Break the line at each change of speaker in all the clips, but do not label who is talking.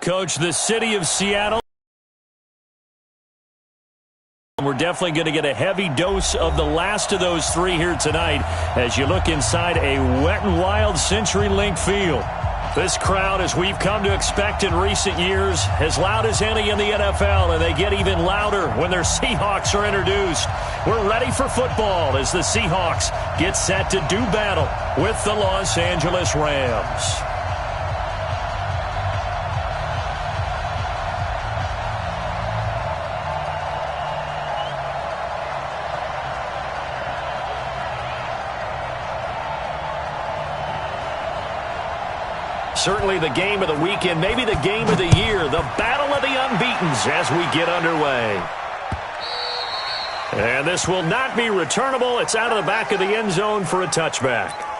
Coach, the city of Seattle, we're definitely going to get a heavy dose of the last of those three here tonight as you look inside a Wet n Wild CenturyLink field. This crowd, as we've come to expect in recent years, as loud as any in the NFL, and they get even louder when their Seahawks are introduced. We're ready for football as the Seahawks get set to do battle with the Los Angeles Rams. Certainly the game of the weekend, maybe the game of the year, the battle of the unbeatens as we get underway. And this will not be returnable. It's out of the back of the end zone for a touchback.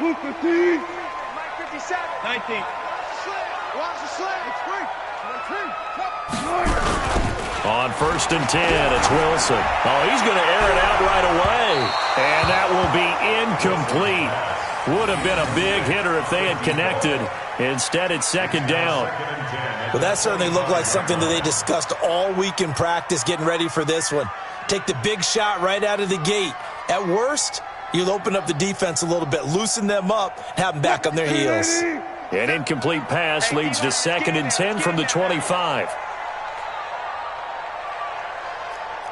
Move 15. Mike 57. 19. Watch the slant. It's free.
On 1st and 10, it's Wilson. Oh, he's going to air it out right away. And that will be incomplete. Would have been a big hitter if they had connected. Instead, it's 2nd down.
Well, that certainly looked like something that they discussed all week in practice getting ready for this one. Take the big shot right out of the gate. At worst, you'll open up the defense a little bit, loosen them up, have them back on their heels.
An incomplete pass leads to 2nd and 10 from the 25.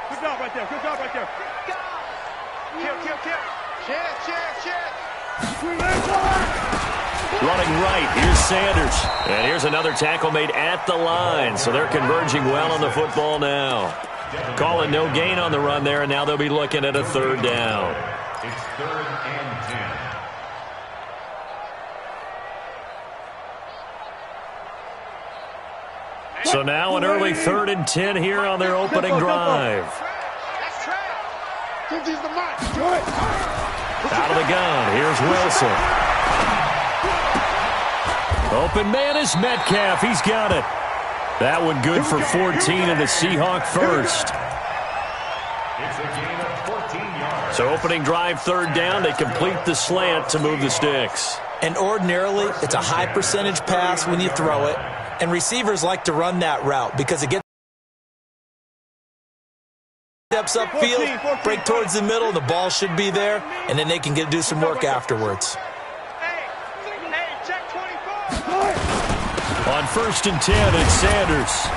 Good job right there. Good job right there. Kill. Check.
Running right, here's Sanders. And here's another tackle made at the line. So they're converging well on the football now. Calling no gain on the run there, and now they'll be looking at a 3rd down.
It's 3rd and 10.
So now an early 3rd and 10 here on their opening drive. Out of the gun, here's Wilson. Open man is Metcalf. He's got it. That one good for 14 and a Seahawk first.
It's a gain of 14 yards.
So opening drive 3rd down, they complete the slant to move the sticks.
And ordinarily, it's a high percentage pass when you throw it. And receivers like to run that route because it gets steps upfield, break towards the middle, the ball should be there, and then they can do some work afterwards.
On 1st and 10, it's Sanders.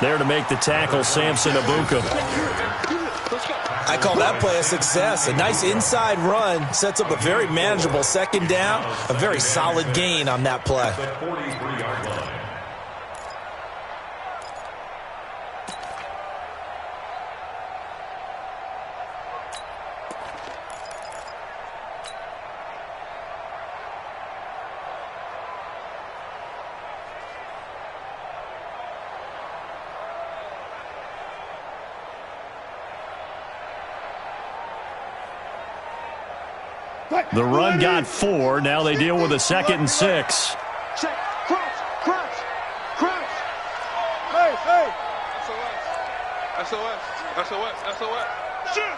There to make the tackle, Samson Abuka.
I call that play a success. A nice inside run sets up a very manageable 2nd down, a very solid gain on that play.
The run got 4. Now they deal with a 2nd and 6.
Check. Cross. hey. SOS. SOS. SOS. SOS. Shift.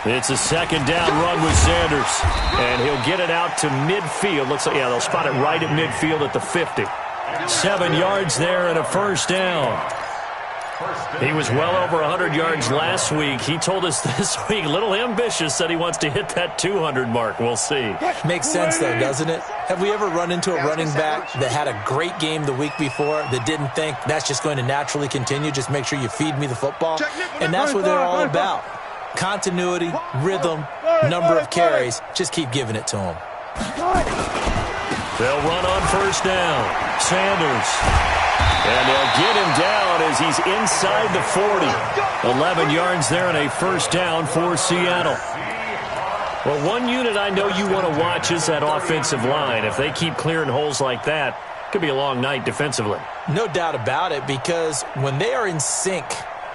It's a second down run with Sanders. And he'll get it out to midfield. Looks like, yeah, they'll spot it right at midfield at the 50. 7 yards there and a first down. He was well over 100 yards last week. He told us this week, a little ambitious, said he wants to hit that 200 mark. We'll see.
Makes sense, though, doesn't it? Have we ever run into a running back that had a great game the week before that didn't think that's just going to naturally continue? Just make sure you feed me the football. And that's what they're all about. Continuity, rhythm, number of carries. Just keep giving it to them.
They'll run on first down. Sanders. And they'll get him down as he's inside the 40. 11 yards there and a first down for Seattle. Well, one unit I know you want to watch is that offensive line. If they keep clearing holes like that, it could be a long night defensively.
No doubt about it, because when they are in sync,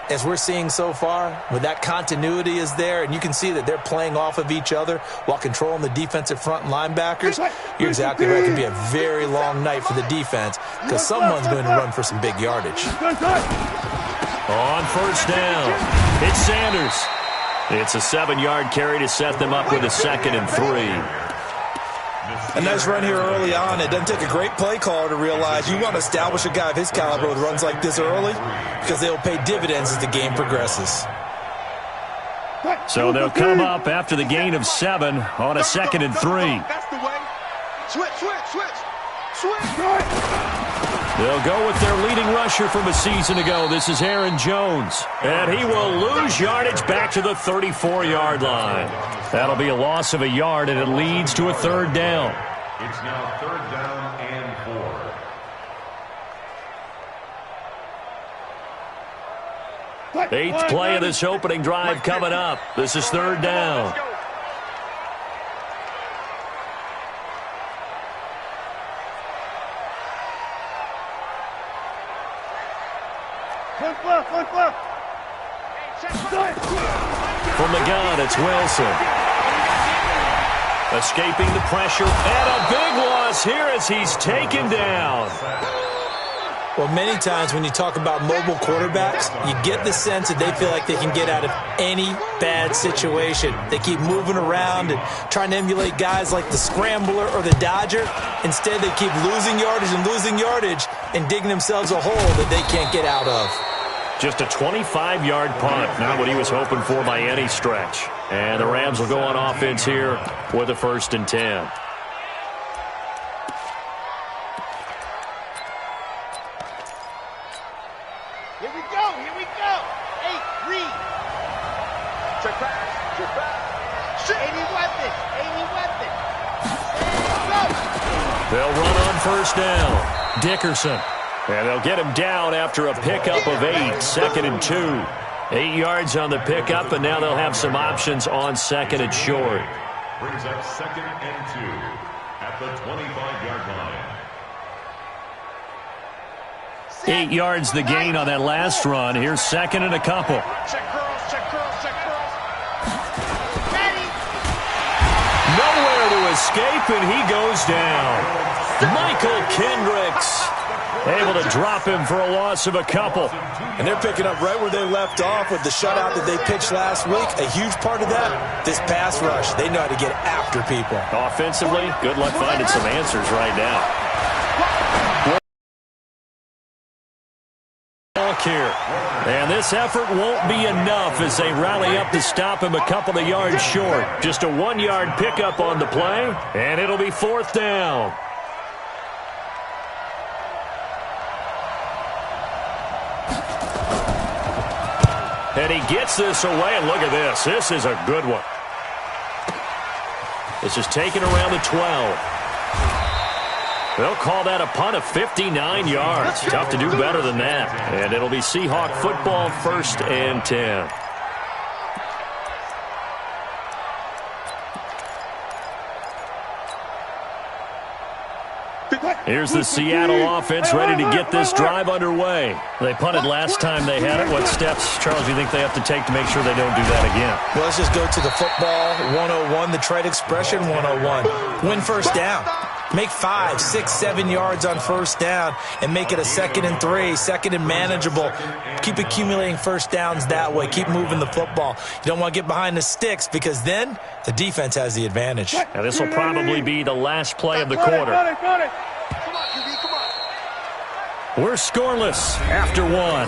as we're seeing so far, when that continuity is there, and you can see that they're playing off of each other while controlling the defensive front and linebackers, you're exactly right. It can be a very long night for the defense because someone's going to run for some big yardage.
On first down, it's Sanders. It's a 7-yard carry to set them up with a 2nd and 3.
A nice run here early on. It doesn't take a great play caller to realize you want to establish a guy of his caliber with runs like this early because they'll pay dividends as the game progresses.
So they'll come up after the gain of 7 on a 2nd and 3.
That's the way. Switch.
They'll go with their leading rusher from a season ago. This is Aaron Jones. And he will lose yardage back to the 34-yard line. That'll be a loss of a yard, and it leads to a 3rd down.
It's now 3rd down and 4.
8th play of this opening drive coming up. This is 3rd down. From the gun, it's Wilson. Escaping the pressure, and a big loss here as he's taken down.
Well, many times when you talk about mobile quarterbacks, you get the sense that they feel like they can get out of any bad situation. They keep moving around and trying to emulate guys like the Scrambler or the Dodger. Instead, they keep losing yardage and digging themselves a hole that they can't get out of.
Just a 25-yard punt, not what he was hoping for by any stretch. And the Rams will go on offense here with a 1st and 10.
Here we go. Hey, Reed. Check back. Any weapon.
They'll run on first down. Dickerson. And they'll get him down after a pickup of 8, 2nd and 2. 8 yards on the pickup, and now they'll have some options on 2nd and short.
Brings up 2nd and 2 at the 25-yard line.
8 yards the gain on that last run. Here's 2nd and a couple.
Check girls. Ready.
Nowhere to escape, and he goes down. Michael Kendricks able to drop him for a loss of a couple.
And they're picking up right where they left off with the shutout that they pitched last week. A huge part of that, this pass rush. They know how to get after people.
Offensively, good luck finding some answers right now. Here. And this effort won't be enough as they rally up to stop him a couple of yards short. Just a 1-yard pickup on the play, and it'll be 4th down. And he gets this away, and look at this. This is a good one. This is taken around the 12. They'll call that a punt of 59 yards. Tough to do better than that. And it'll be Seahawk football, 1st and 10. Here's the Seattle offense ready to get this drive underway. They punted last time they had it. What steps, Charles, do you think they have to take to make sure they don't do that again?
Well, let's just go to the football 101, the trade expression 101. Win first down. Make 5, 6, 7 yards on first down and make it a 2nd and 3, 2nd and manageable. Keep accumulating first downs that way. Keep moving the football. You don't want to get behind the sticks because then the defense has the advantage.
And this will probably be the last play of the quarter. We're scoreless after 1.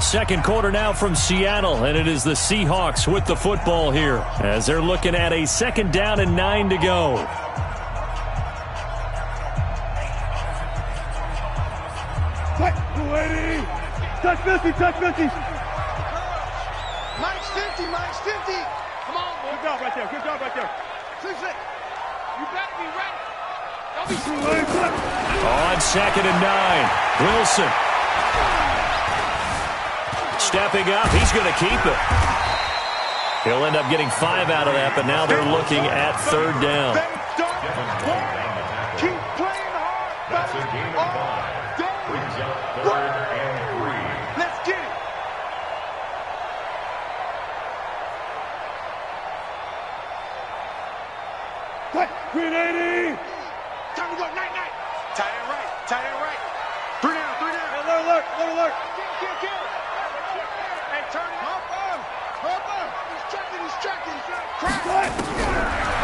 Second quarter now from Seattle, and it is the Seahawks with the football here as they're looking at a 2nd down and 9 to go.
Touch 50, touch 50. Minus 50, minus 50. Come on, boy. Good job right there, good job right there. 6 it. You better be ready. Don't be too late.
On 2nd and 9, Wilson. Stepping up, he's going to keep it. He'll end up getting 5 out of that, but now they're looking at 3rd down.
Keep playing hard.
That's a gain of 5. Brings up 3rd and 3.
Let's get it. Green 80. Time to go, night. Tight end right. 3 down. Alert. Kill. Hey, turn it. Hop on. He's checking. Crack.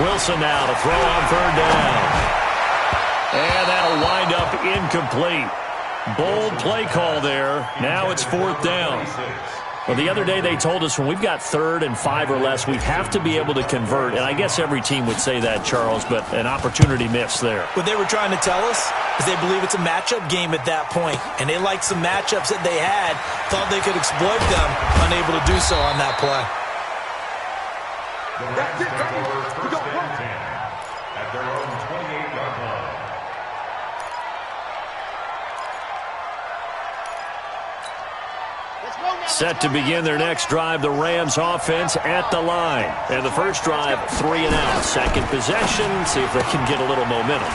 Wilson now to throw on 3rd down. And that'll wind up incomplete. Bold play call there. Now it's 4th down. Well, the other day they told us when we've got 3rd and 5 or less, we have to be able to convert. And I guess every team would say that, Charles, but an opportunity missed there.
What they were trying to tell us is they believe it's a matchup game at that point. And they liked some matchups that they had, thought they could exploit them, unable to do so on that play.
That's it, baby. First and 10 at their own 28-yard line.
Set to begin their next drive, the Rams offense at the line. And the first drive, 3 and out. Second possession, see if they can get a little momentum.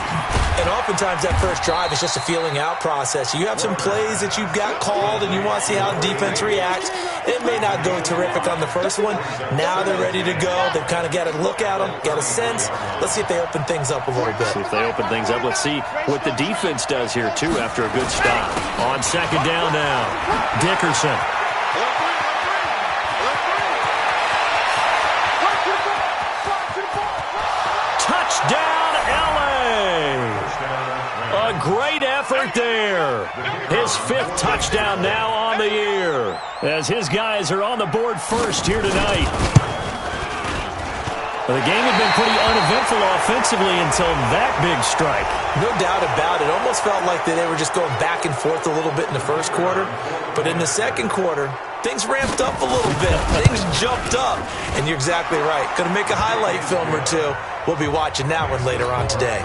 And oftentimes that first drive is just a feeling out process. You have some plays that you've got called and you want to see how the defense reacts. It may not go terrific on the first one. Now they're ready to go. They've kind of got a look at them, got a sense. Let's see if they open things up a little bit.
See if they open things up. Let's see what the defense does here, too, after a good stop. On 2nd down now, Dickerson. Touchdown, L.A. A great effort there. His 5th touchdown now on the year as his guys are on the board first here tonight. The game had been pretty uneventful offensively until that big strike.
No doubt about it. Almost felt like they were just going back and forth a little bit in the first quarter. But in the second quarter, things ramped up a little bit. Things jumped up. And you're exactly right. Going to make a highlight film or two. We'll be watching that one later on today.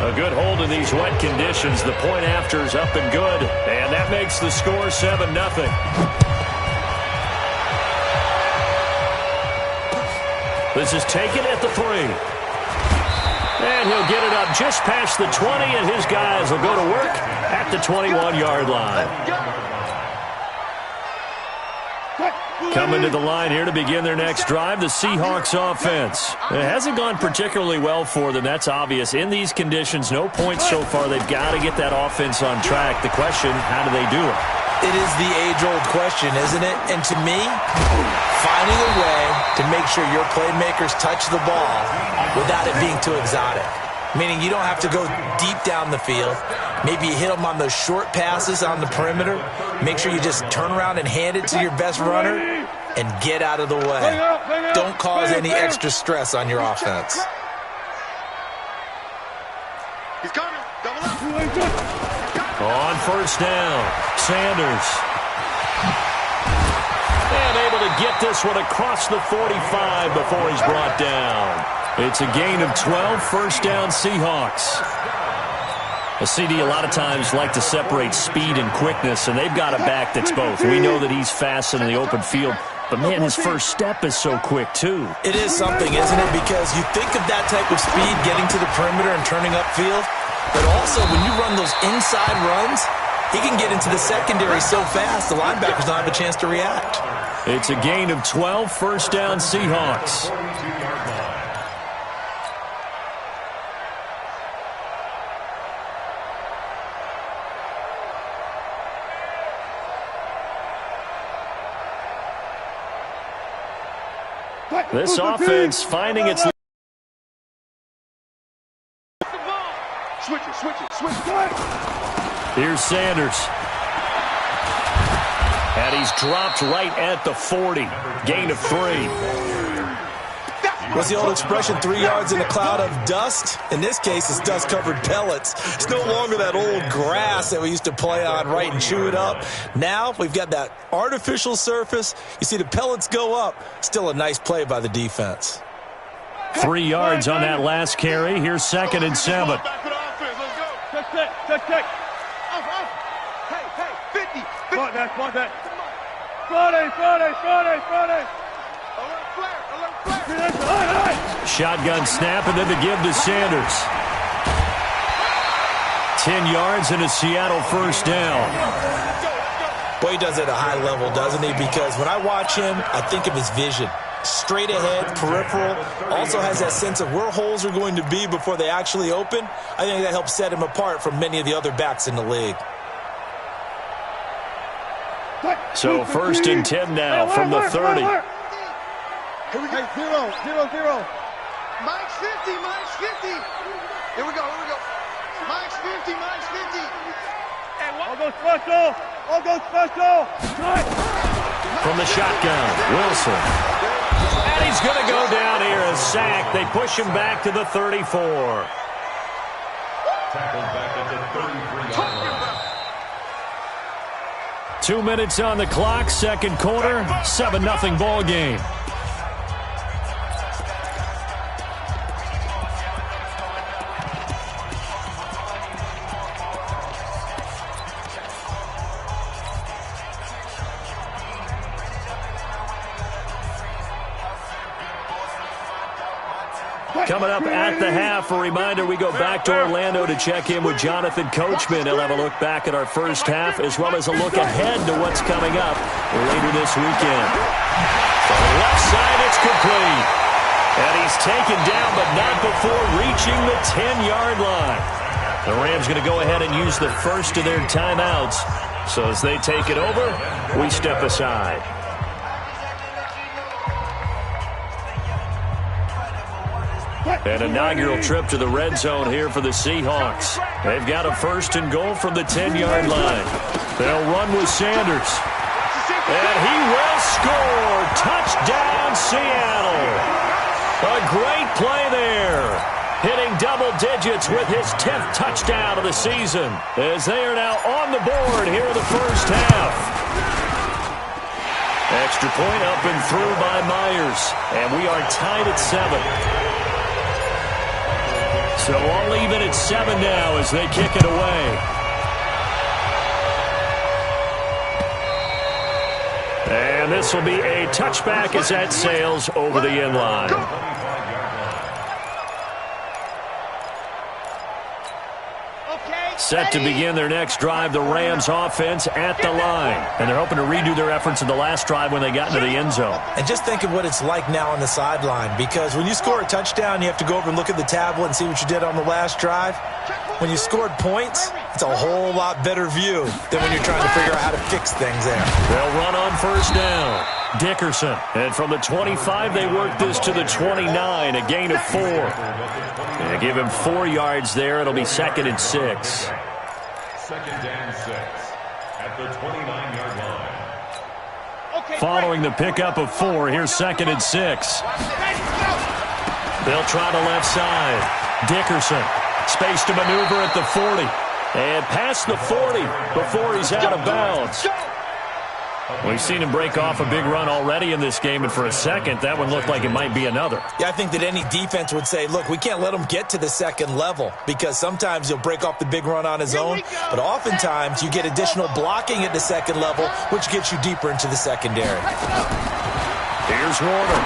A good hold in these wet conditions. The point after is up and good. And that makes the score 7-0. This is taken at the 3. And he'll get it up just past the 20, and his guys will go to work at the 21-yard line. Coming to the line here to begin their next drive, the Seahawks offense. It hasn't gone particularly well for them, that's obvious. In these conditions, no points so far. They've got to get that offense on track. The question, how do they do it?
It is the age-old question, isn't it? And to me, finding a way to make sure your playmakers touch the ball without it being too exotic. Meaning you don't have to go deep down the field. Maybe you hit them on those short passes on the perimeter. Make sure you just turn around and hand it to your best runner and get out of the way. Don't cause any extra stress on your offense.
He's coming. Double up.
On first down, Sanders. And able to get this one across the 45 before he's brought down. It's a gain of 12, first down Seahawks. A CD a lot of times like to separate speed and quickness, and they've got a back that's both. We know that he's fast in the open field, but man, his first step is so quick too.
It is something, isn't it? Because you think of that type of speed getting to the perimeter and turning upfield, but also when you run those inside runs, he can get into the secondary so fast, the linebackers don't have a chance to react.
It's a gain of 12, first down Seahawks. This offense finding its...
Switch it.
Here's Sanders. And he's dropped right at the 40. Gain of 3.
What's the old expression, 3 yards in a cloud of dust? In this case, it's dust-covered pellets. It's no longer that old grass that we used to play on, right, and chew it up. Now we've got that artificial surface. You see the pellets go up. Still a nice play by the defense.
3 yards on that last carry. Here's 2nd and 7.
Check. Hey, 50. Front that. Friday. Alert flare.
Shotgun snap, and then the give to Sanders. 10 yards and a Seattle first down.
Boy, he does it at a high level, doesn't he? Because when I watch him, I think of his vision. Straight ahead, peripheral, also has that sense of where holes are going to be before they actually open. I think that helps set him apart from many of the other backs in the league.
So 1st and 10 now from the 30.
Here we go. 0. Mike's 50. Here we go. Mike's 50. All go special.
From the shotgun, Wilson. And he's going to go down here, a sack. They push him back to the 34.
Tackled back at the 33-yard line.
2 minutes on the clock, second quarter, 7-0 ball game. Coming up at the half, a reminder, we go back to Orlando to check in with Jonathan Coachman. He'll have a look back at our first half as well as a look ahead to what's coming up later this weekend. On the left side, it's complete. And he's taken down, but not before reaching the 10-yard line. The Rams going to go ahead and use the first of their timeouts. So as they take it over, we step aside. An inaugural trip to the red zone here for the Seahawks. They've got a 1st and goal from the 10-yard line. They'll run with Sanders. And he will score. Touchdown, Seattle. A great play there. Hitting double digits with his 10th touchdown of the season as they are now on the board here in the first half. Extra point up and through by Myers. And we are tied at 7. So all even at 7 now as they kick it away. And this will be a touchback as that sails over the end line. Set to begin their next drive, the Rams offense at the line. And they're hoping to redo their efforts in the last drive when they got into the end zone.
And just think of what it's like now on the sideline, because when you score a touchdown, you have to go over and look at the tablet and see what you did on the last drive. When you scored points, it's a whole lot better view than when you're trying to figure out how to fix things there.
They'll run on first down. Dickerson. And from the 25, they work this to the 29, a gain of 4. And give him 4 yards there. It'll be 2nd and 6.
2nd and 6 at the 29-yard line.
Following the pickup of 4, here's 2nd and 6. They'll try the left side. Dickerson. Space to maneuver at the 40. And past the 40 before he's out of bounds. We've seen him break off a big run already in this game, and for a second, that one looked like it might be another.
Yeah, I think that any defense would say, look, we can't let him get to the second level, because sometimes he'll break off the big run on his own, but oftentimes you get additional blocking at the second level, which gets you deeper into the secondary.
Here's Warner.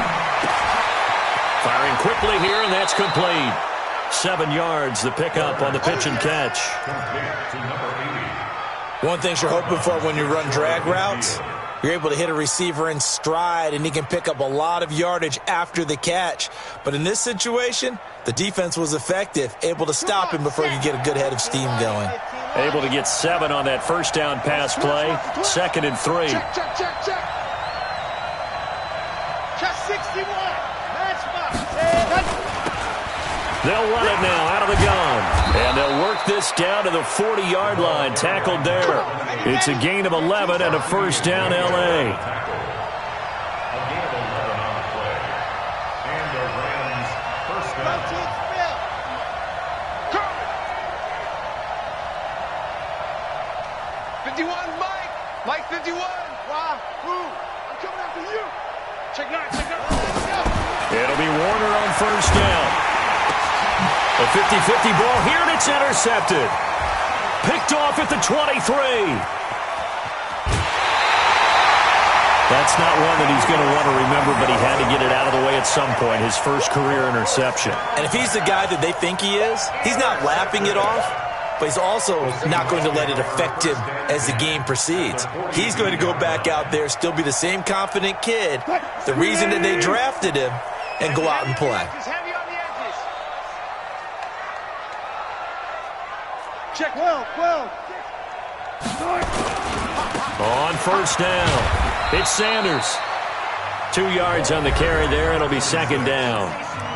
Firing quickly here, and that's complete. 7 yards, the pickup on the pitch and catch.
One thing you're hoping for when you run drag routes, you're able to hit a receiver in stride, and he can pick up a lot of yardage after the catch. But in this situation, the defense was effective, able to stop him before he could get a good head of steam going.
Able to get 7 on that first down pass play. 2nd and 3.
Check. Check 61.
They'll run it now out of the gun. And they'll work this down to the 40-yard line, tackled there. It's a gain of 11 and a first down, L.A.
Mike 51. Why? Who? I'm coming after you. Check nine.
It'll be Warner on first down. A 50-50 ball here, and it's intercepted. Picked off at the 23. That's not one that he's going to want to remember, but he had to get it out of the way at some point, his first career interception.
And if he's the guy that they think he is, he's not lapping it off, but he's also not going to let it affect him as the game proceeds. He's going to go back out there, still be the same confident kid, the reason that they drafted him, and go out and play.
Check 12.
On first down, it's Sanders. 2 yards on the carry there, and it'll be second down.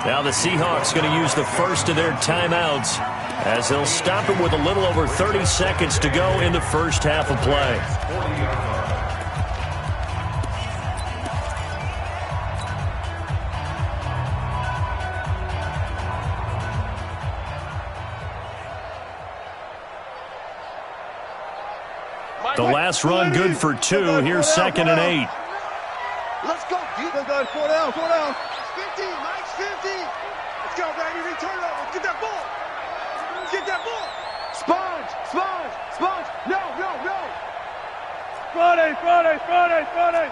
Now the Seahawks going to use the first of their timeouts as they'll stop it with a little over 30 seconds to go in the first half of play. The last run good for 2. Here's 2nd and 8.
Let's go. Let's go. 4 down. 50. Mike's 50. Let's go, baby. Return it. Let's get that ball. Sponge. No. Friday.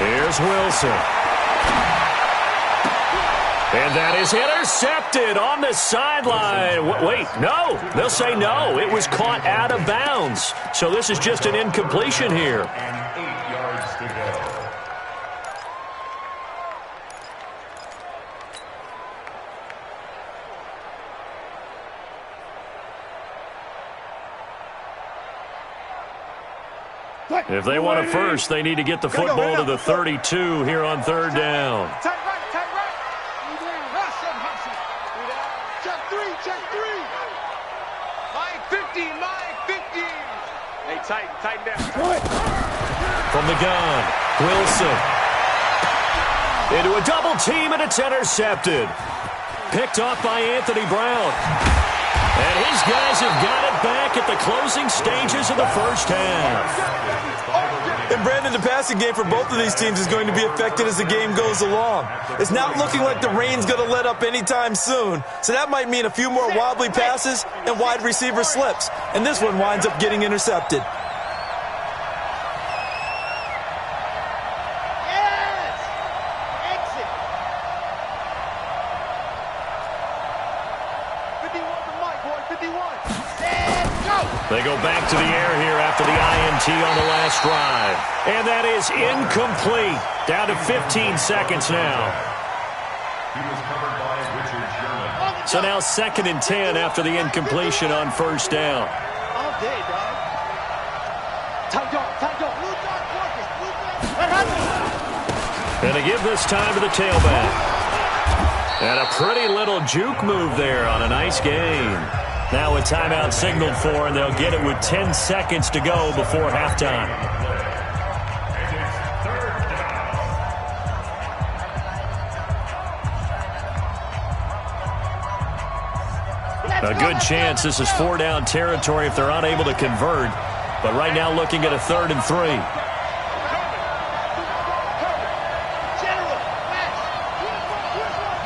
Here's Wilson. And that is intercepted on the sideline. Wait, no. They'll say no. It was caught out of bounds. So this is just an incompletion here.
And 8 yards to go.
If they want a first, they need to get the football to the 32 here on third down.
Tight right. Check 3. Mike 50. Hey, tighten down.
From the gun, Wilson. Into a double team, and it's intercepted. Picked off by Anthony Brown. And his guys have got it back at the closing stages of the first half.
And Brandon, the passing game for both of these teams is going to be affected as the game goes along. It's not looking like the rain's going to let up anytime soon, so that might mean a few more wobbly passes and wide receiver slips. And this one winds up getting intercepted.
Yes! Exit. 51 to Mike, boy. 51. And go!
They go back to the air here after the INT on the last drive. And that is incomplete. Down to 15 seconds now.
He was covered by Richard Sherman.
So now 2nd and 10 after the incompletion on first down.
All day, dog. Tight dog. Blue dog, focus. What happened?
And they give this time to the tailback. And a pretty little juke move there on a nice gain. Now a timeout signaled for, and they'll get it with 10 seconds to go before halftime. A good chance this is 4-down territory if they're unable to convert. But right now looking at a 3rd and 3.
General, Max.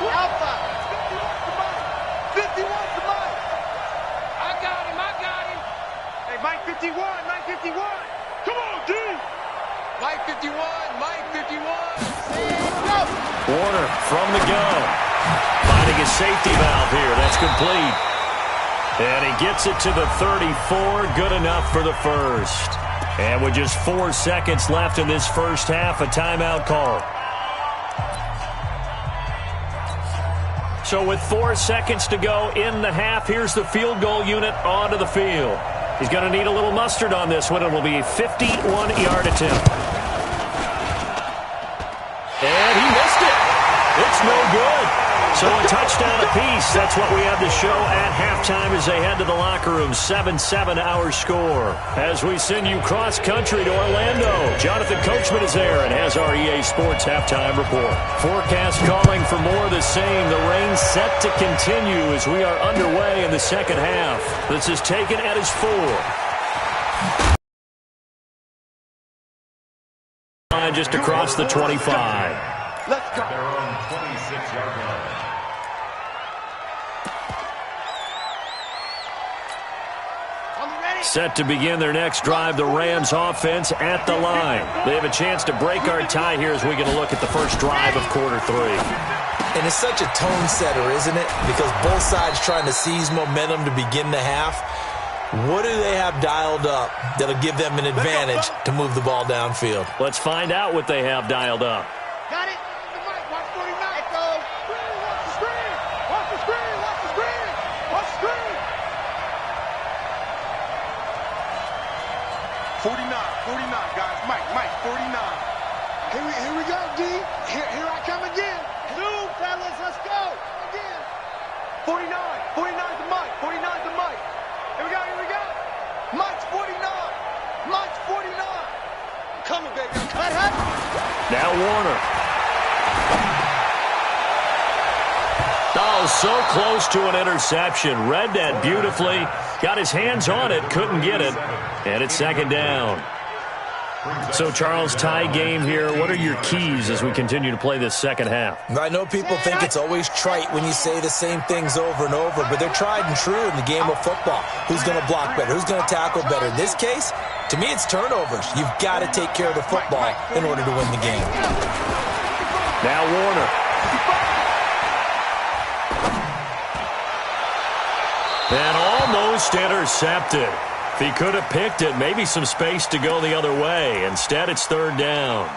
Alpha. 51 to Mike. I got him. Hey, Mike 51. Come on, D. Mike 51. And go.
Warner from the gun. Finding a safety valve here. That's complete. And he gets it to the 34. Good enough for the first. And with just 4 seconds left in this first half, a timeout call. So with 4 seconds to go in the half, here's the field goal unit onto the field. He's going to need a little mustard on this one. It will be a 51-yard attempt. It's no good. So a touchdown apiece. That's what we have to show at halftime as they head to the locker room. 7-7 our score. As we send you cross-country to Orlando, Jonathan Coachman is there and has our EA Sports halftime report. Forecast calling for more of the same. The rain set to continue as we are underway in the second half. This is taken at his 4. Just across the 25.
Let's go.
Their own 26-yard line.
Set to begin their next drive, the Rams offense at the line. They have a chance to break our tie here as we get a look at the first drive of quarter 3.
And it's such a tone setter, isn't it? Because both sides trying to seize momentum to begin the half. What do they have dialed up that'll give them an advantage to move the ball downfield?
Let's find out what they have dialed up.
Got it. Watch 49. Let's go. Watch the screen. Watch the screen. Watch the screen. Watch the screen. 49, guys. Mike, 49. Here we go, D. Here I come again. Zoom, fellas, let's go. Again. 49 to Mike. 49 to Mike. Here we go. Mike's 49. Mike's 49. I'm coming, baby. Cut.
Now Warner. Oh, so close to an interception. Read that beautifully. Got his hands on it, couldn't get it. And it's second down. So, Charles, tie game here. What are your keys as we continue to play this second half?
I know people think it's always trite when you say the same things over and over, but they're tried and true in the game of football. Who's going to block better? Who's going to tackle better? In this case, to me, it's turnovers. You've got to take care of the football in order to win the game.
Now Warner. And almost intercepted. If he could have picked it, maybe some space to go the other way. Instead, it's third down.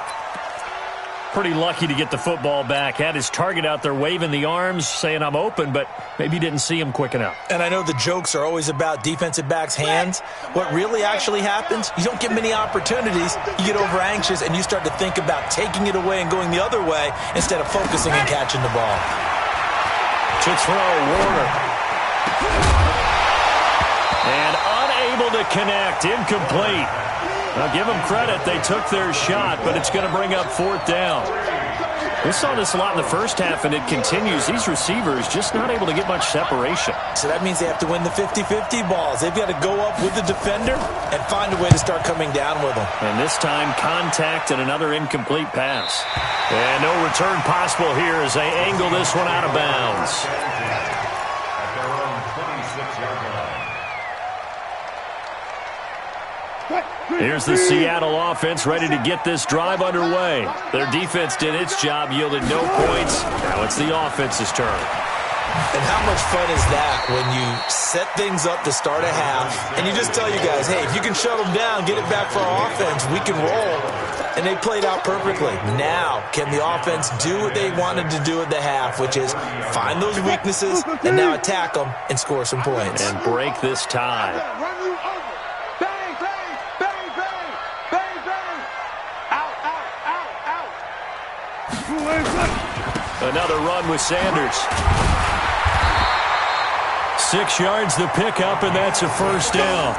Pretty lucky to get the football back. Had his target out there waving the arms, saying I'm open, but maybe didn't see him quick enough.
And I know the jokes are always about defensive backs' hands. What really actually happens, you don't get many opportunities. You get over anxious, and you start to think about taking it away and going the other way instead of focusing and catching the ball.
To throw, Warner. And unable to connect, incomplete. Now give them credit, they took their shot, but it's going to bring up fourth down. We saw this a lot in the first half, and it continues. These receivers just not able to get much separation.
So that means they have to win the 50-50 balls. They've got to go up with the defender and find a way to start coming down with them.
And this time, contact and another incomplete pass. And no return possible here as they angle this one out of bounds.
At their own 26-yard line.
Here's the Seattle offense ready to get this drive underway. Their defense did its job, yielded no points. Now it's the offense's turn.
And how much fun is that when you set things up to start a half and you just tell you guys, hey, if you can shut them down, get it back for our offense, we can roll. And they played out perfectly. Now, can the offense do what they wanted to do at the half, which is find those weaknesses and now attack them and score some points.
And break this tie. Another run with Sanders. 6 yards the pickup, and that's a first down.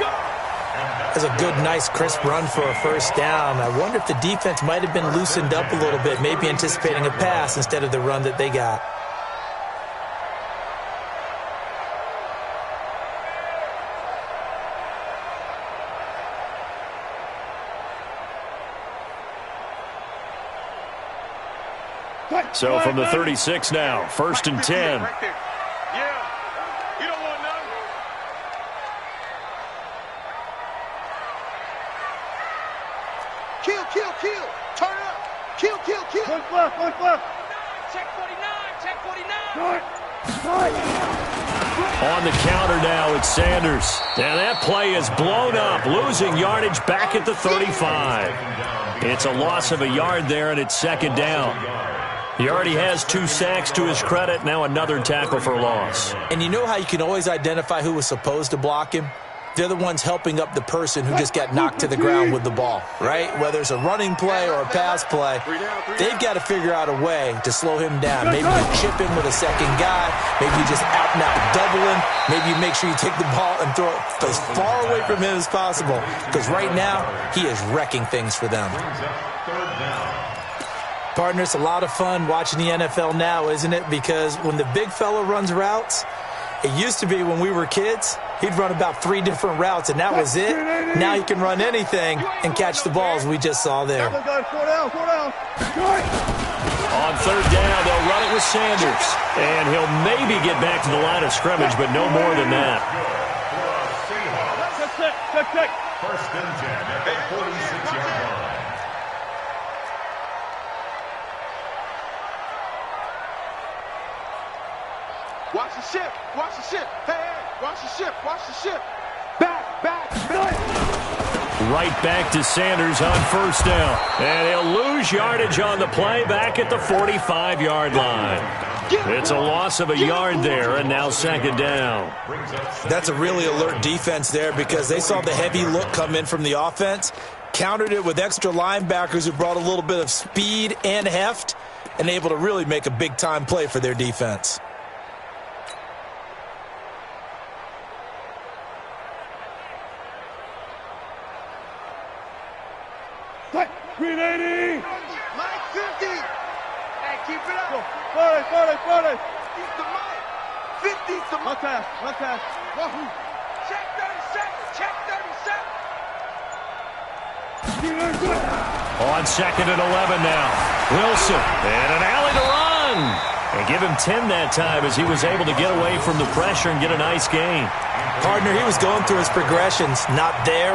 That's a good, nice, crisp run for a first down. I wonder if the defense might have been loosened up a little bit, maybe anticipating a pass instead of the run that they got.
So from the 36 now, first and 10.
Right there. Yeah. You don't want none. Kill. Turn up. Kill. One left. Check 49.
On the counter now, it's Sanders. And that play is blown up, losing yardage back at the 35. It's a loss of a yard there, and it's second down. He already has 2 sacks to his credit. Now another tackle for loss.
And you know how you can always identify who was supposed to block him? they're the ones helping up the person who just got knocked to the ground with the ball, right? Whether it's a running play or a pass play, they've got to figure out a way to slow him down. Maybe you chip him with a second guy. Maybe you just out-and-out double him. Maybe you make sure you take the ball and throw it as far away from him as possible, because right now he is wrecking things for them. Partner, it's a lot of fun watching the NFL now, isn't it? Because when the big fella runs routes, it used to be when we were kids, he'd run about 3 different routes, and that was it. Now he can run anything and catch the balls we just saw there.
On third down, they'll run it with Sanders. And he'll maybe get back to the line of scrimmage, but no more than that.
First and 10 at the 46-yard line.
Watch the ship. Watch the ship. Hey, hey. Watch the ship. Watch the ship. Back.
Right back to Sanders on first down. And he'll lose yardage on the play back at the 45-yard line. It's a loss of a yard there, and now second down.
That's a really alert defense there, because they saw the heavy look come in from the offense, countered it with extra linebackers who brought a little bit of speed and heft, and able to really make a big-time play for their defense.
Mike 50. Hey, keep it up. 40. 50's the Mike. 50's the Mike. One pass. Wahoo. Check 37.
On second and 11 now. Wilson, and an alley to run. And give him 10 that time as he was able to get away from the pressure and get a nice gain.
Partner, he was going through his progressions. Not there.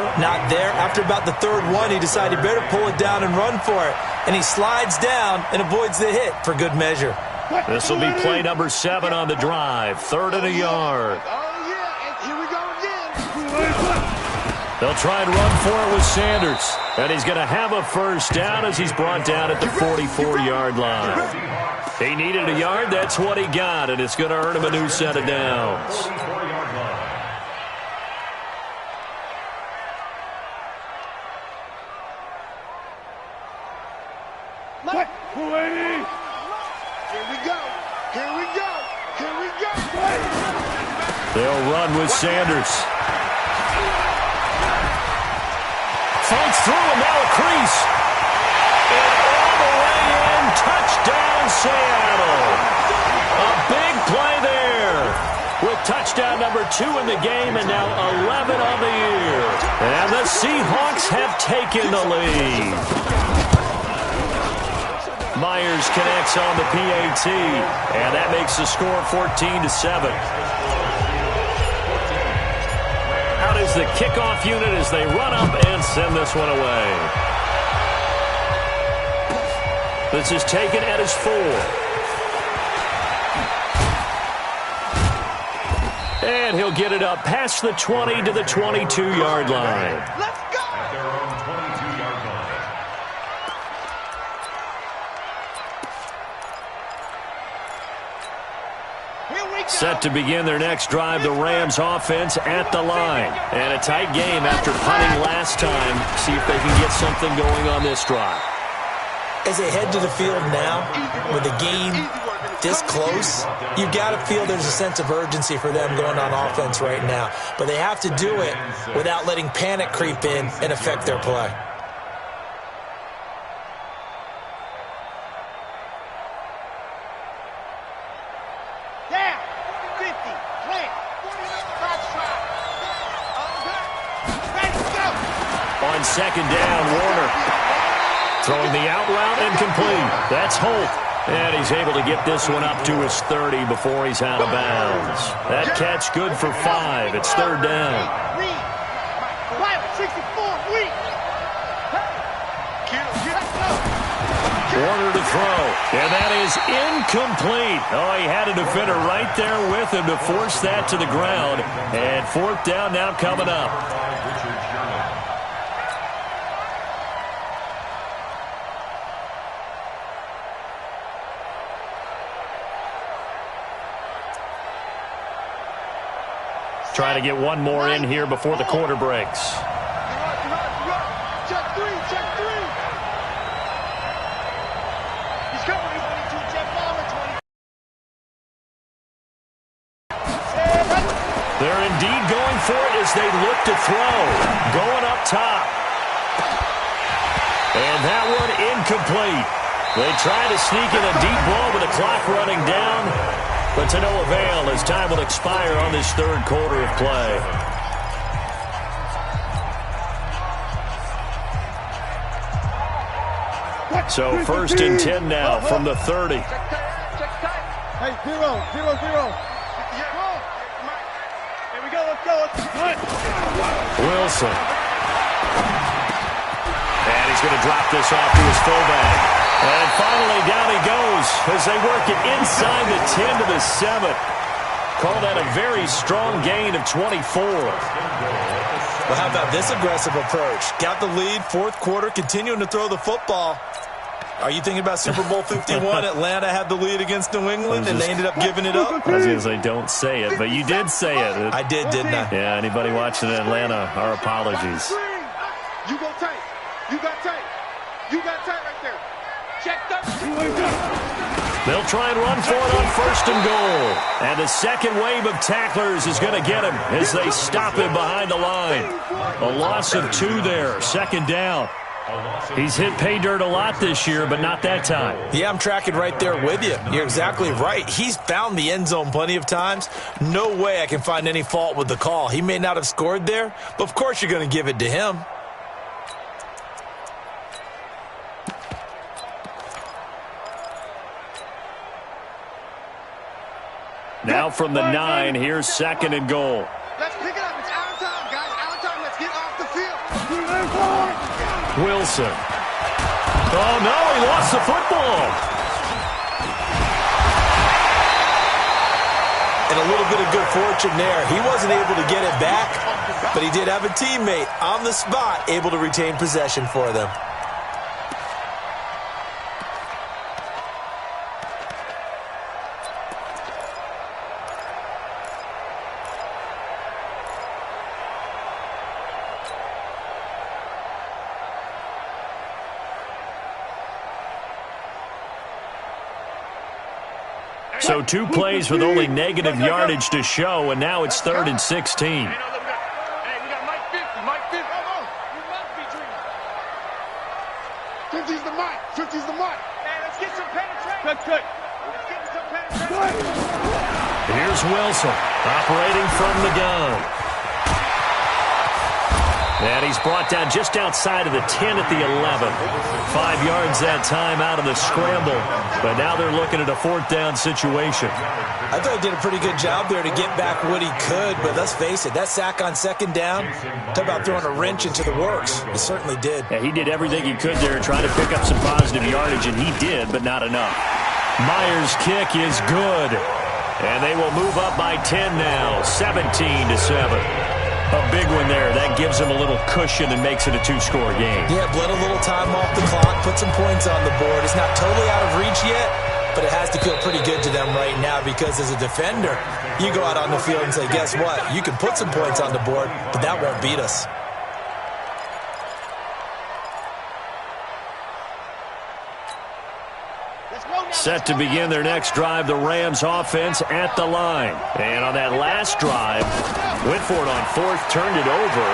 After about the third one, he decided he better pull it down and run for it. And he slides down and avoids the hit for good measure.
This will be play number 7 on the drive. Third and a yard.
Oh, yeah. And here we go again.
They'll try and run for it with Sanders. And he's going to have a first down as he's brought down at the 44-yard line. He needed a yard. That's what he got. And it's going to earn him a new set of downs. They'll run with Sanders. Fights through and now a crease. And all the way in, touchdown Seattle. A big play there. With touchdown number 2 in the game and now 11 on the year. And the Seahawks have taken the lead. Myers connects on the PAT, and that makes the score 14-7. Out is the kickoff unit as they run up and send this one away. This is taken at his 4. And he'll get it up past the 20 to the 22-yard line.
Let's go!
At their own 22-yard line.
Set to begin their next drive, the Rams offense at the line. And a tight game after punting last time. See if they can get something going on this drive.
As they head to the field now, with the game this close, you've got to feel there's a sense of urgency for them going on offense right now. But they have to do it without letting panic creep in and affect their play.
On second down, Warner throwing the out route incomplete. That's Holt. And he's able to get this one up to his 30 before he's out of bounds. That catch good for 5. It's third down. Warner to throw. And that is incomplete. Oh, he had a defender right there with him to force that to the ground. And fourth down now coming up. Trying to get one more in here before the quarter breaks.
Check three. He's coming. He's running to a jet bomber. 20.
They're indeed going for it as they look to throw. Going up top. And that one incomplete. They try to sneak in a deep ball with the clock running down, but to no avail as time will expire on this third quarter of play. So 1st and 10 now from the 30.
Hey, 0. Here we go, let's go.
Wilson. And he's going to drop this off to his fullback. And finally down he goes as they work it inside the 10 to the 7. Call that a very strong gain of 24.
Well, how about this aggressive approach? Got the lead, fourth quarter, continuing to throw the football. Are you thinking about Super Bowl 51? Atlanta had the lead against New England, and they ended up giving it up?
I was going to say, don't say it, but you did say it.
I did, didn't I?
Yeah, anybody watching Atlanta, our apologies.
You go tight. You got tight. You got tight right there. Check that.
They'll try and run for it on 1st and goal. And the second wave of tacklers is going to get him as they stop him behind the line. A loss of 2 there, 2nd down. He's hit pay dirt a lot this year, but not that time.
Yeah, I'm tracking right there with you. You're exactly right. He's found the end zone plenty of times. No way I can find any fault with the call. He may not have scored there, but of course you're going to give it to him.
Now from the 9, here's 2nd and goal.
Let's pick it up. It's out of time, guys. Out of time. Let's get off the field.
Wilson. Oh, no, he lost the football.
And a little bit of good fortune there. He wasn't able to get it back, but he did have a teammate on the spot able to retain possession for them.
So 2 plays with only negative yardage to show, and now it's 3rd and 16.
Hey, we got Mike 50. Mike 50. You must be dreaming. 50's the mic. 50's the mic. Hey, let's get some penetration. Good. Let's get some penetration.
Here's Wilson operating from the gun. And he's brought down just outside of the 10 at the 11. 5 yards that time out of the scramble. But now they're looking at a 4th down situation.
I thought he did a pretty good job there to get back what he could, but let's face it, that sack on 2nd down, talk about throwing a wrench into the works. He certainly did.
Yeah, he did everything he could there trying to pick up some positive yardage, and he did, but not enough. Myers' kick is good. And they will move up by 10 now, 17-7. A big one there. That gives them a little cushion and makes it a 2-score game.
Yeah, bled a little time off the clock, put some points on the board. It's not totally out of reach yet, but it has to feel pretty good to them right now because as a defender, you go out on the field and say, guess what? You can put some points on the board, but that won't beat us.
Set to begin their next drive, the Rams offense at the line. And on that last drive, went for it on 4th, turned it over.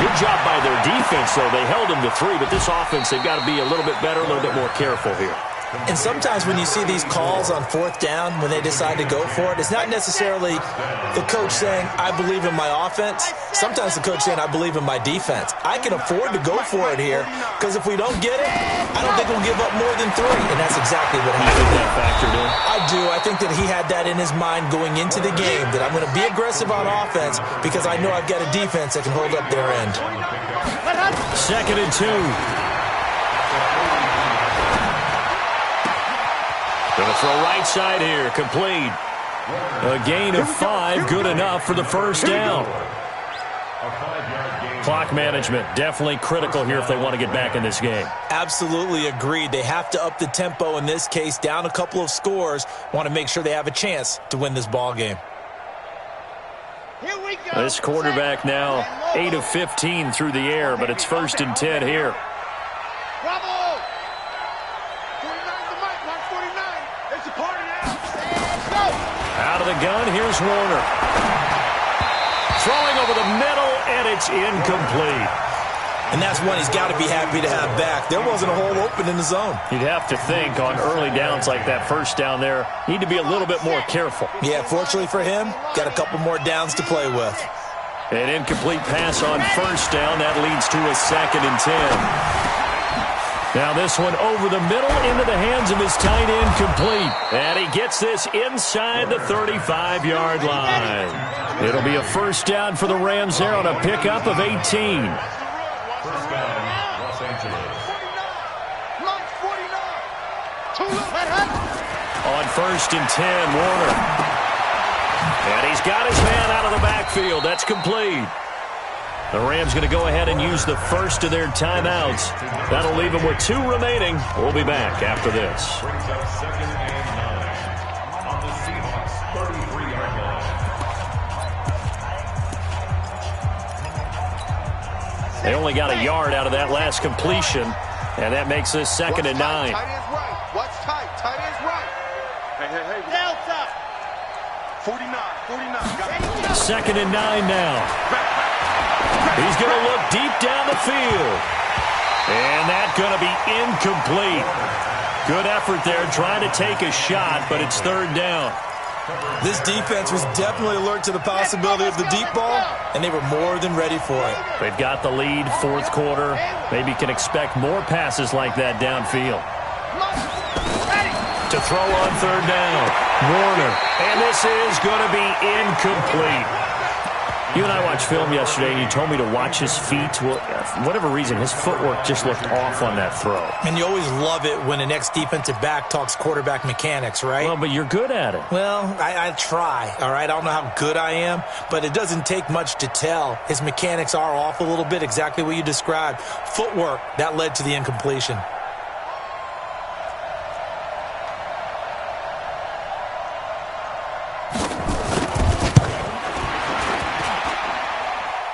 Good job by their defense, though. They held them to 3, but this offense, they've got to be a little bit better, a little bit more careful here.
And sometimes when you see these calls on 4th down, when they decide to go for it, it's not necessarily the coach saying, I believe in my offense. Sometimes the coach saying, I believe in my defense. I can afford to go for it here because if we don't get it, I don't think we'll give up more than 3. And that's exactly what happened.
You think that factored in?
I do. I think that he had that in his mind going into the game, that I'm going to be aggressive on offense because I know I've got a defense that can hold up their end.
2nd and 2. Going to throw right side here, complete. A gain of 5, good enough for the 1st down. Clock management, definitely critical here if they want to get back in this game.
Absolutely agreed. They have to up the tempo in this case, down a couple of scores. Want to make sure they have a chance to win this ball game.
Here we
This quarterback now 8 of 15 through the air, but it's 1st and 10 here.
Bravo! 49 to Mike, Mark 49. It's a party now. Let's go!
Out of the gun, here's Warner. Throwing over the middle, and it's incomplete.
And that's one he's got to be happy to have back. There wasn't a hole open in the zone.
You'd have to think on early downs like that first down there, need to be a little bit more careful.
Yeah, fortunately for him, got a couple more downs to play with.
An incomplete pass on 1st down. That leads to a 2nd and 10. Now this one over the middle into the hands of his tight end, complete. And he gets this inside the 35-yard line. It'll be a 1st down for the Rams there on a pickup of 18.
First down, Los Angeles.
49.
On 1st and 10, Warner. And he's got his man out of the backfield. That's complete. The Rams going to go ahead and use the first of their timeouts. That'll leave them with 2 remaining. We'll be back after this.
Brings up 2nd and 9 on the Seahawks 33-yard line.
They only got a yard out of that last completion, and that makes this 2nd and 9.
Tight end's right. Watch tight. Tight end's right. Hey. Delta. 49. Got it.
2nd and 9 now. He's going to look deep down the field. And that's going to be incomplete. Good effort there trying to take a shot, but it's 3rd down.
This defense was definitely alert to the possibility of the deep ball, and they were more than ready for it.
They've got the lead, 4th quarter. Maybe can expect more passes like that downfield. To throw on 3rd down, Warner. And this is going to be incomplete. You and I watched film yesterday, and you told me to watch his feet. Well, for whatever reason, his footwork just looked off on that throw.
And you always love it when an ex-defensive back talks quarterback mechanics, right?
Well, but you're good at it.
Well, I try, all right? I don't know how good I am, but it doesn't take much to tell. His mechanics are off a little bit, exactly what you described. Footwork, that led to the incompletion.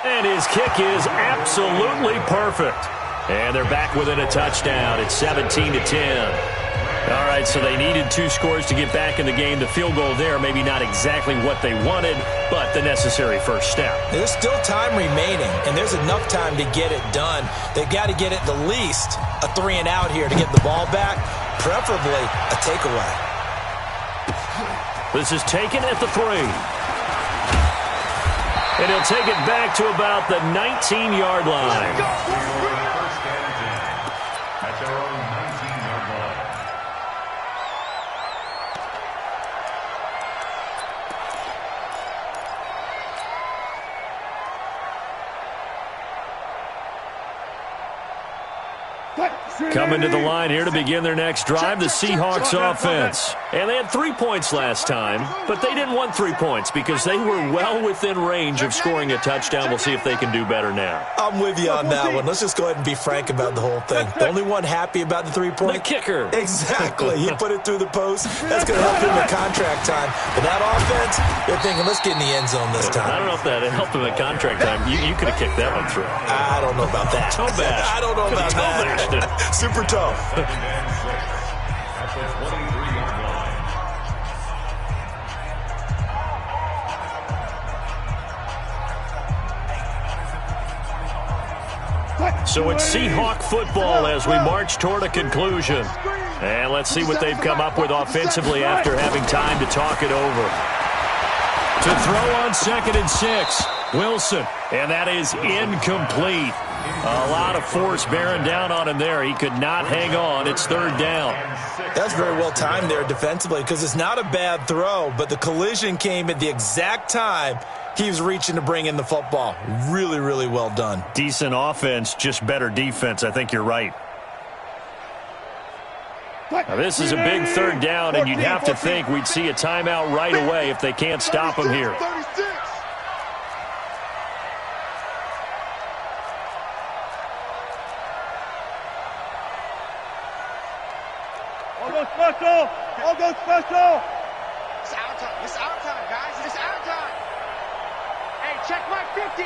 And his kick is absolutely perfect. And they're back within a touchdown. It's 17-10. All right, so they needed 2 scores to get back in the game. The field goal there, maybe not exactly what they wanted, but the necessary first step.
There's still time remaining, and there's enough time to get it done. They've got to get at the least a 3-and-out here to get the ball back, preferably a takeaway.
This is taken at the 3. And he'll take it back to about the 19-yard line.
First and 10 at their own 19-yard line.
Coming to the line here to begin their next drive, the Seahawks offense. And they had 3 points last time, but they didn't want 3 points because they were well within range of scoring a touchdown. We'll see if they can do better now.
I'm with you on that one. Let's just go ahead and be frank about the whole thing. The only one happy about the 3-point?
The kicker.
Exactly. He put it through the post. That's going to help him at contract time. But that offense, they're thinking, let's get in the end zone this time.
I don't know if that helped him at contract time. You could have kicked that one through.
I don't know about that.
Toe bash.
I don't know about that. Super toe.
At the 23-yard line.
So it's Seahawk football as we march toward a conclusion. And let's see what they've come up with offensively after having time to talk it over. To throw on 2nd and 6, Wilson. And that is incomplete. A lot of force bearing down on him there. He could not hang on. It's 3rd down.
That's very well timed there defensively because it's not a bad throw, but the collision came at the exact time he was reaching to bring in the football. Really, really well done.
Decent offense, just better defense. I think you're right. Now, this is a big 3rd down, and you'd have to think we'd see a timeout right away if they can't stop him here.
36. All go special! It's our time. It's our time, guys. It's our time. Hey, Check my 50.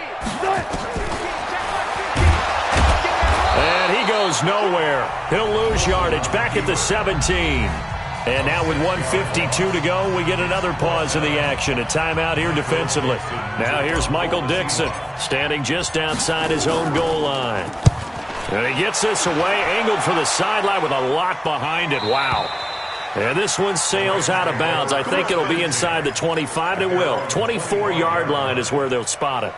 And he goes nowhere. He'll lose yardage back at the 17. And now with 1:52 to go, we get another pause in the action. A timeout here defensively. Now here's Michael Dixon, standing just outside his own goal line. And he gets this away, angled for the sideline with a lot behind it. Wow. And this one sails out of bounds. I think it'll be inside the 25. It will. 24-yard line is where they'll spot it.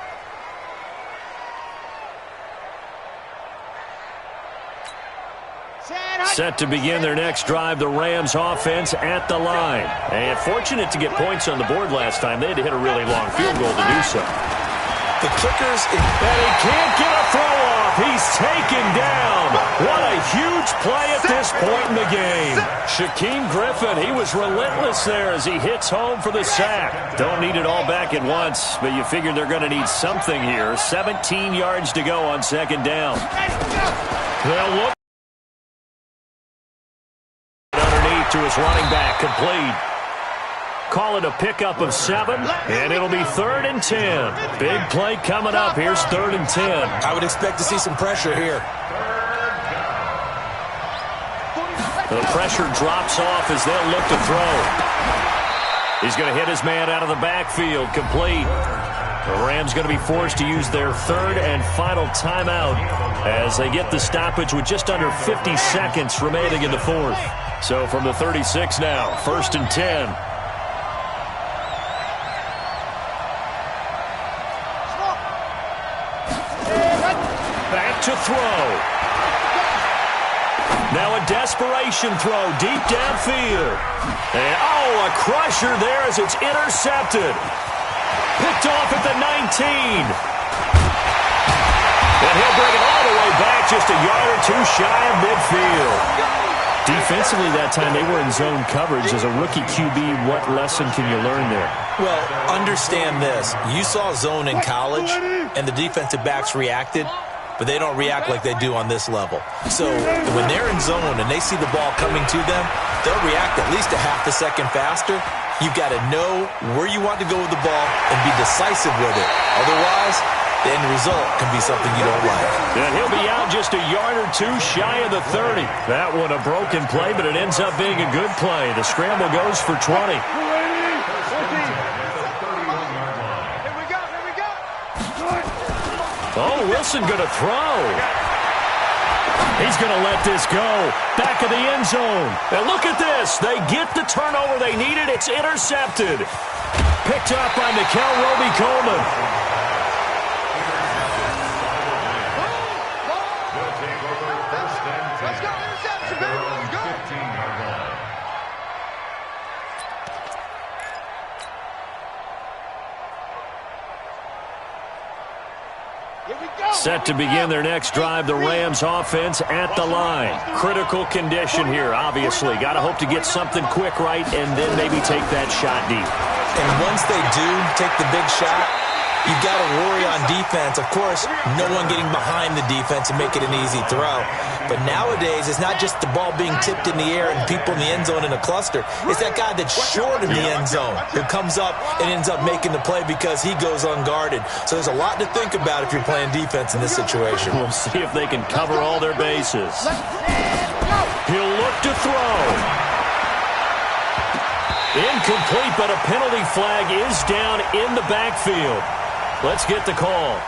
Set to begin their next drive, the Rams offense at the line. And fortunate to get points on the board last time. They had to hit a really long field goal to do so.
The kickers,
and he can't get a throw off. He's taken down. What a huge play at this point in the game. Shaquem Griffin, he was relentless there as he hits home for the sack. Don't need it all back at once, but you figure they're going to need something here. 17 yards to go on second down. They'll look to his running back, complete. Call it a pickup of 7, and it'll be 3rd and 10. Big play coming up. Here's 3rd and 10.
I would expect to see some pressure here.
The pressure drops off as they'll look to throw. He's going to hit his man out of the backfield, complete. The Rams going to be forced to use their 3rd and final timeout as they get the stoppage with just under 50 seconds remaining in the 4th. So from the 36 now, 1st and 10. Back to throw. Now a desperation throw deep downfield. And a crusher there as it's intercepted. Picked off at the 19. And he'll bring it all the way back just a yard or two shy of midfield. Defensively that time, they were in zone coverage. As a rookie QB, what lesson can you learn there?
Well, understand this. You saw zone in college, and the defensive backs reacted, but they don't react like they do on this level. So when they're in zone and they see the ball coming to them, they'll react at least a half a second faster. You've got to know where you want to go with the ball and be decisive with it. Otherwise, the end result can be something you don't like.
And he'll be out just a yard or two shy of the 30. That one a broken play, but it ends up being a good play. The scramble goes for 20.
Here we go.
Oh, Wilson going to throw. He's going to let this go. Back of the end zone. And look at this. They get the turnover they needed. It's intercepted. Picked up by Nikel Roby-Coleman. Set to begin their next drive, the Rams offense at the line. Critical condition here, obviously. Got to hope to get something quick right and then maybe take that shot deep.
And once they do take the big shot, you've got to worry on defense. Of course, no one getting behind the defense and make it an easy throw. But nowadays, it's not just the ball being tipped in the air and people in the end zone in a cluster. It's that guy that's short in the end zone who comes up and ends up making the play because he goes unguarded. So there's a lot to think about if you're playing defense in this situation.
We'll see if they can cover all their bases. He'll look to throw. Incomplete, but a penalty flag is down in the backfield. Let's get the call.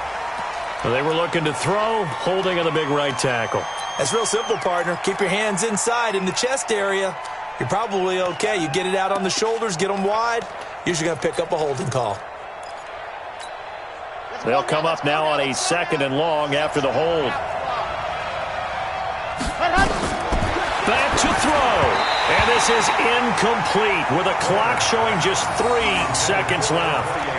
They were looking to throw, holding on the big right tackle.
That's real simple, partner. Keep your hands inside in the chest area. You're probably okay. You get it out on the shoulders, get them wide. Usually going to pick up a holding call.
They'll come up now on a 2nd and long after the hold. Back to throw. And this is incomplete with a clock showing just 3 seconds left.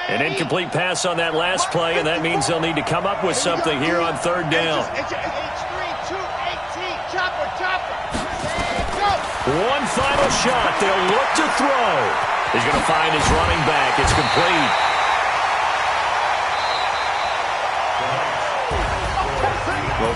An incomplete pass on that last play, and that means they'll need to come up with something here on 3rd down. One final shot. They'll look to throw. He's going to find his running back. It's complete.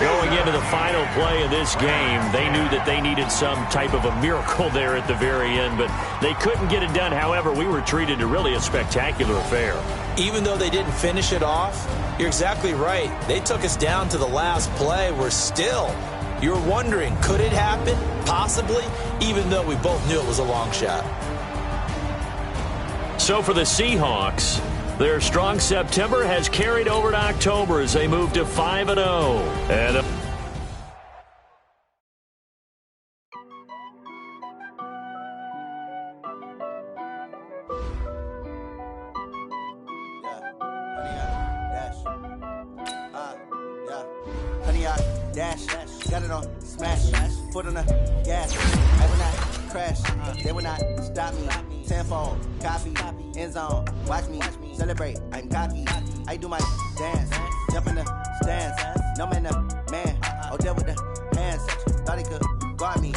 Well, going into the final play of this game, they knew that they needed some type of a miracle there at the very end, but they couldn't get it done. However, we were treated to really a spectacular affair.
Even though they didn't finish it off, you're exactly right. They took us down to the last play. We're still, you're wondering, could it happen? Possibly, even though we both knew it was a long shot.
So for the Seahawks, their strong September has carried over to October as they move to 5-0. And
dash, got it on, smash, foot on the gas, I will not crash, they will not stop me, tenfold, copy, end zone, watch me, celebrate, I'm cocky, I do my dance, jump in the stands, no man, the man, oh, there with the hands, thought he could guard me,